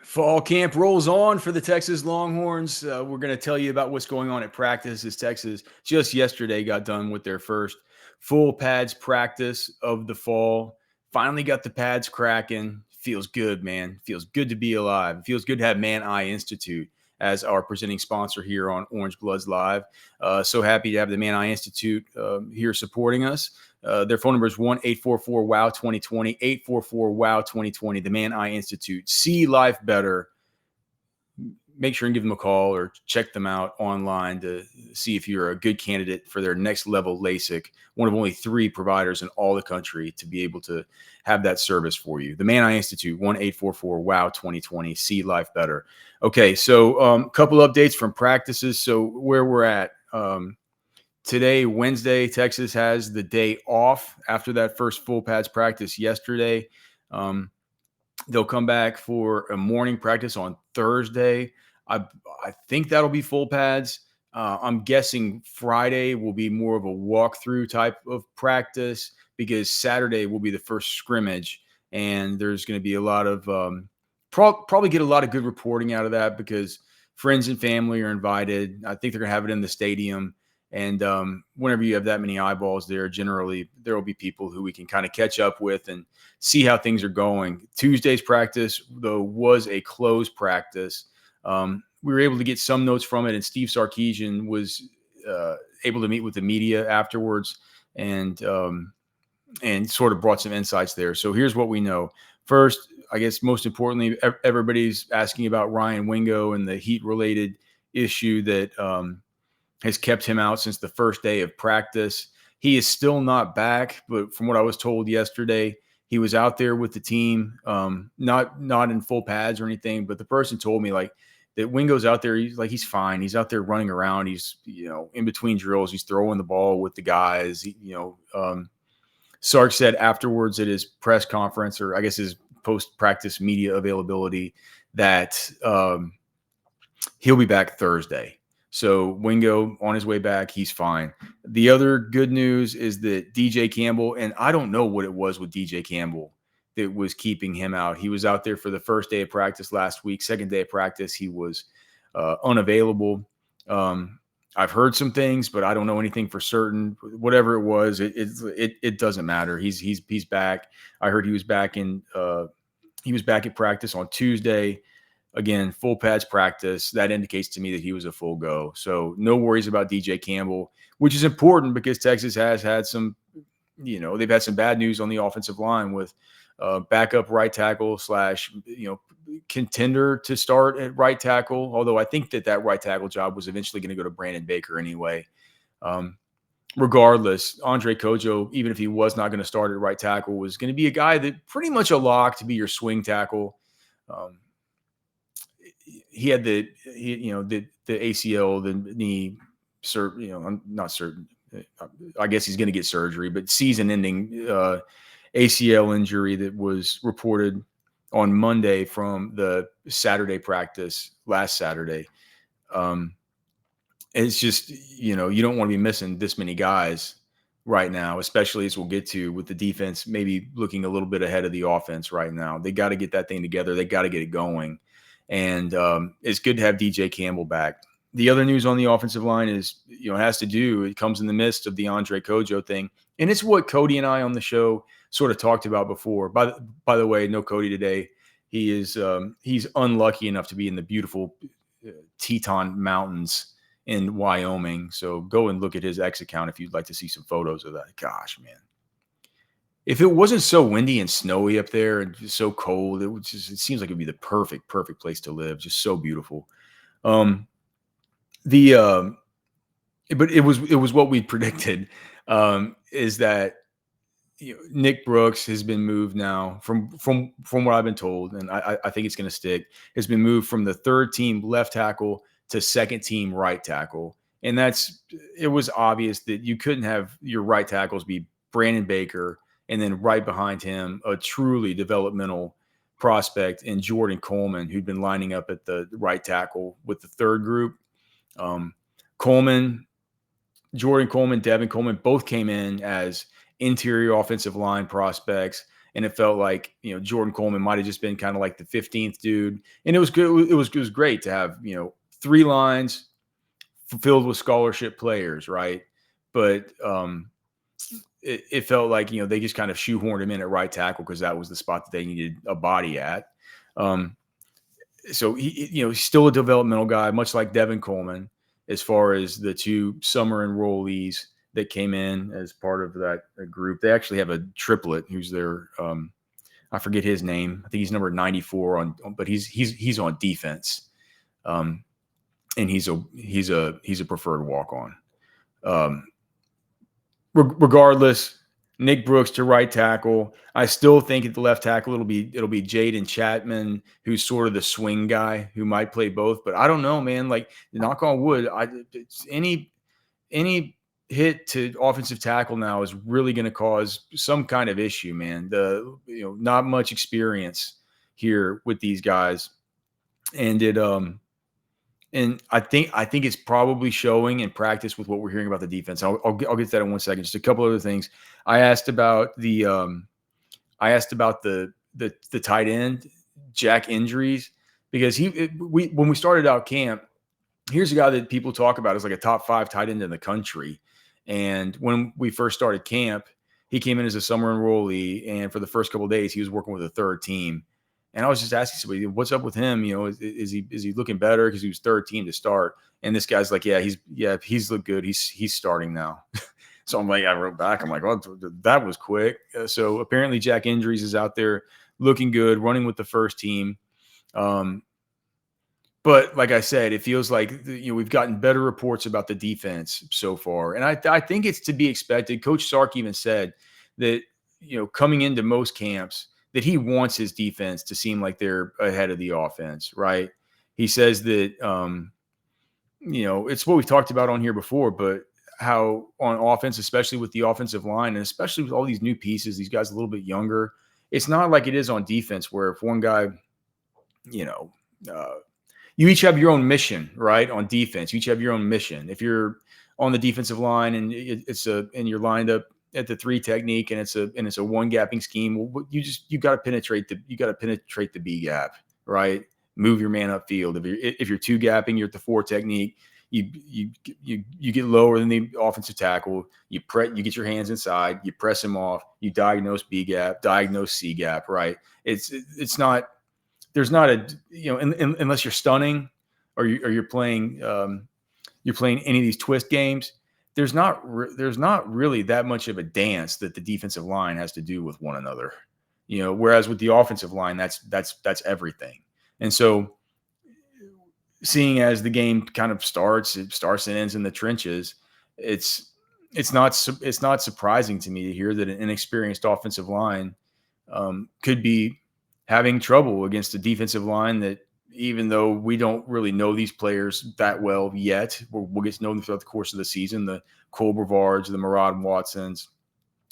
Fall camp rolls on for the Texas Longhorns. We're going to tell you about what's going on at practice as Texas just yesterday got done with their first full pads practice of the fall. Finally got the pads cracking. Feels good, man. Feels good to be alive. Feels good to have Man Eye Institute as our presenting sponsor here on Orange Bloods Live. So happy to have the Man Eye Institute here supporting us. Their phone number is 1-844-WOW-2020, 844-WOW-2020, the Man Eye Institute. See life better. Make sure and give them a call or check them out online to see if you're a good candidate for their next level LASIK, one of only 3 providers in all the country to be able to have that service for you. The Man Eye Institute, 1-844-WOW-2020. See life better. Okay, so a couple updates from practices. So where we're at. Today, Wednesday, Texas has the day off after that first full pads practice yesterday. They'll come back for a morning practice on Thursday. I think that'll be full pads. I'm guessing Friday will be more of a walkthrough type of practice because Saturday will be the first scrimmage, and there's going to be a lot of probably get a lot of good reporting out of that because friends and family are invited. I think they're going to have it in the stadium. And whenever you have that many eyeballs there, generally there will be people who we can kind of catch up with and see how things are going. Tuesday's practice, though, was a closed practice. We were able to get some notes from it, and Steve Sarkeesian was able to meet with the media afterwards and sort of brought some insights there. So here's what we know. First, I guess most importantly, everybody's asking about Ryan Wingo and the heat-related issue that has kept him out since the first day of practice. He is still not back, but from what I was told yesterday, he was out there with the team, not in full pads or anything, but the person told me like that Wingo's out there. He's fine. He's out there running around. He's, in between drills, he's throwing the ball with the guys. Sark said afterwards at his press conference, or I guess his post-practice media availability, that he'll be back Thursday. So Wingo on his way back, he's fine. The other good news is that DJ Campbell, and I don't know what it was with DJ Campbell that was keeping him out. He was out there for the first day of practice last week. Second day of practice, he was unavailable. I've heard some things, but I don't know anything for certain. Whatever it was, it doesn't matter. He's back. I heard he was back at practice on Tuesday. Again, full pads practice. That indicates to me that he was a full go. So no worries about DJ Campbell, which is important because Texas has had some, they've had some bad news on the offensive line with backup right tackle / contender to start at right tackle. Although I think that right tackle job was eventually going to go to Brandon Baker anyway. Regardless, Andre Kojo, even if he was not going to start at right tackle, was going to be a guy that pretty much a lock to be your swing tackle. He had the ACL, the knee, I'm not certain. I guess he's going to get surgery, but season-ending ACL injury that was reported on Monday from the Saturday practice last Saturday. It's just, you don't want to be missing this many guys right now, especially as we'll get to with the defense maybe looking a little bit ahead of the offense right now. They got to get that thing together. They got to get it going. And it's good to have DJ Campbell back. The other news on the offensive line is, it comes in the midst of the Andre Kojo thing. And it's what Cody and I on the show sort of talked about before. By the way, no Cody today. He's unlucky enough to be in the beautiful Teton Mountains in Wyoming. So go and look at his X account if you'd like to see some photos of that. Gosh, man. If it wasn't so windy and snowy up there and just so cold, it seems like it'd be the perfect place to live. Just so beautiful. But it was what we predicted, is that Nick Brooks has been moved now from what I've been told, and I think it's going to stick, has been moved from the third team left tackle to second team right tackle. And it was obvious that you couldn't have your right tackles be Brandon Baker and then right behind him, a truly developmental prospect in Jordan Coleman, who'd been lining up at the right tackle with the third group. Jordan Coleman, Devin Coleman, both came in as interior offensive line prospects. and it felt like, Jordan Coleman might have just been kind of like the 15th dude. And it was good. It was great to have, 3 lines filled with scholarship players, right? But it felt like, they just kind of shoehorned him in at right tackle because that was the spot that they needed a body at. So he's still a developmental guy, much like Devin Coleman, as far as the 2 summer enrollees that came in as part of that group. They actually have a triplet who's their I forget his name. I think he's number 94 but he's on defense, and he's a preferred walk on. Regardless, Nick Brooks to right tackle. I still think at the left tackle it'll be Jaden Chapman, who's sort of the swing guy who might play both. But I don't know, man. Like, knock on wood, any hit to offensive tackle now is really going to cause some kind of issue, man. Not much experience here with these guys, and I think it's probably showing in practice with what we're hearing about the defense. I'll get to that in 1 second. Just a couple other things. I asked about the tight end Jack injuries, because when we started out camp, here's a guy that people talk about as like a top 5 tight end in the country. And when we first started camp, he came in as a summer enrollee, and for the first couple of days, he was working with a third team. And I was just asking somebody, what's up with him? Is he looking better? Because he was third team to start. And this guy's like, he's looked good. He's starting now. So I'm like, I wrote back. I'm like, oh, that was quick. So apparently Jack Injuries is out there looking good, running with the first team. But like I said, it feels like we've gotten better reports about the defense so far, and I think it's to be expected. Coach Sark even said that coming into most camps that he wants his defense to seem like they're ahead of the offense, right? He says that it's what we've talked about on here before, but how on offense, especially with the offensive line, and especially with all these new pieces, these guys a little bit younger, it's not like it is on defense where if one guy, you each have your own mission, right? On defense, you each have your own mission. If you're on the defensive line and you're lined up at the 3 technique and it's a 1 gapping scheme, well, you got to penetrate the B gap, right? Move your man upfield. If you're 2 gapping, you're at the 4 technique. You get lower than the offensive tackle. You get your hands inside. You press him off. You diagnose B gap, diagnose C gap, right? It's not. There's not unless you're stunning or you're playing any of these twist games. There's not really that much of a dance that the defensive line has to do with one another. Whereas with the offensive line, that's everything. And so, seeing as the game kind of starts and ends in the trenches, it's not surprising to me to hear that an inexperienced offensive line could be having trouble against a defensive line that, even though we don't really know these players that well yet, we'll get to know them throughout the course of the season. The Cole Brevards, the Murad Watsons,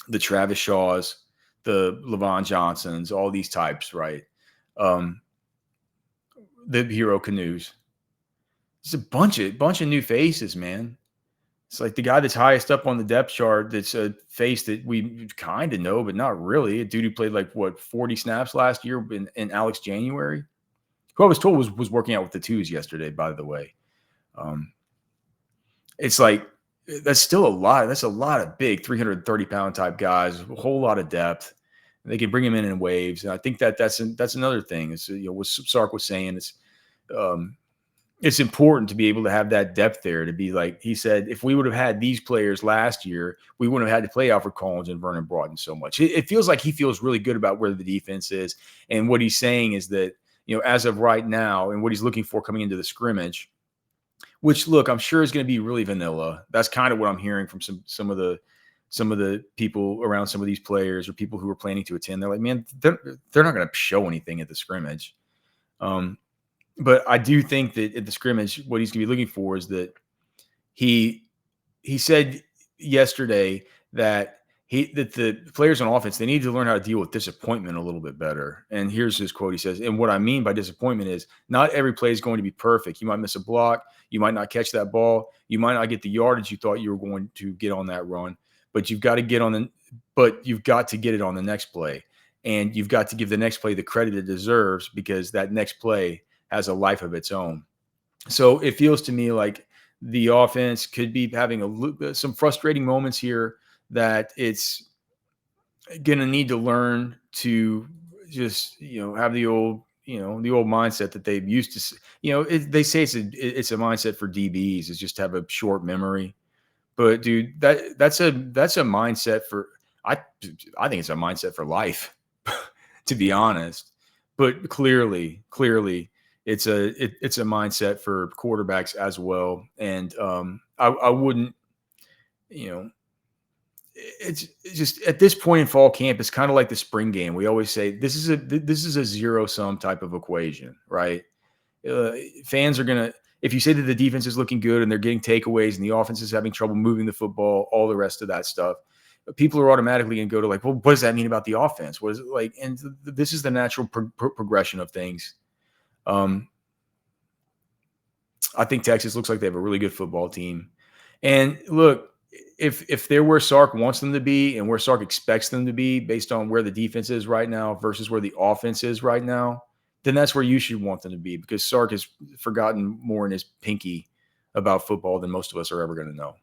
the Travis Shaws, the Levon Johnsons, all these types, right? The Hero Canoes. It's a bunch of new faces, man. It's like the guy that's highest up on the depth chart that's a face that we kind of know, but not really. A dude who played 40 snaps last year in Alex January, who I was told was working out with the 2s yesterday, by the way. It's like that's still a lot. That's a lot of big 330-pound type guys, a whole lot of depth. They can bring him in waves. And I think that's another thing. It's what Sark was saying. It's important to be able to have that depth there, to be like he said, if we would have had these players last year, we wouldn't have had to play Alfred Collins and Vernon Broughton so much. It feels like he feels really good about where the defense is. And what he's saying is that, as of right now and what he's looking for coming into the scrimmage, which, look, I'm sure is going to be really vanilla. That's kind of what I'm hearing from some of the people around some of these players or people who are planning to attend. They're like, man, they're not going to show anything at the scrimmage. But I do think that at the scrimmage, what he's going to be looking for is that he said yesterday that the players on offense, they need to learn how to deal with disappointment a little bit better. And here's his quote. He says, and what I mean by disappointment is not every play is going to be perfect. You might miss a block. You might not catch that ball. You might not get the yardage you thought you were going to get on that run, but you've got to get it on the next play. and you've got to give the next play the credit it deserves because that next play has a life of its own. So it feels to me like the offense could be having some frustrating moments here that it's going to need to learn to just, have the old mindset that they've used to, they say it's a mindset for DBs is just to have a short memory. But dude, that's a mindset for, I I think it's a mindset for life, to be honest. But clearly, it's a mindset for quarterbacks as well. And I wouldn't, you know, it's just at this point in fall camp, it's kind of like the spring game. We always say this is a zero sum type of equation, right? uh, Fans are gonna, if you say that the defense is looking good and they're getting takeaways and the offense is having trouble moving the football, all the rest of that stuff, people are automatically going to go to like, well, what does that mean about the offense? What is it like? And this is the natural progression of things. Um, I think Texas looks like they have a really good football team. And look, if they're where Sark wants them to be and where Sark expects them to be based on where the defense is right now versus where the offense is right now, then that's where you should want them to be because Sark has forgotten more in his pinky about football than most of us are ever going to know.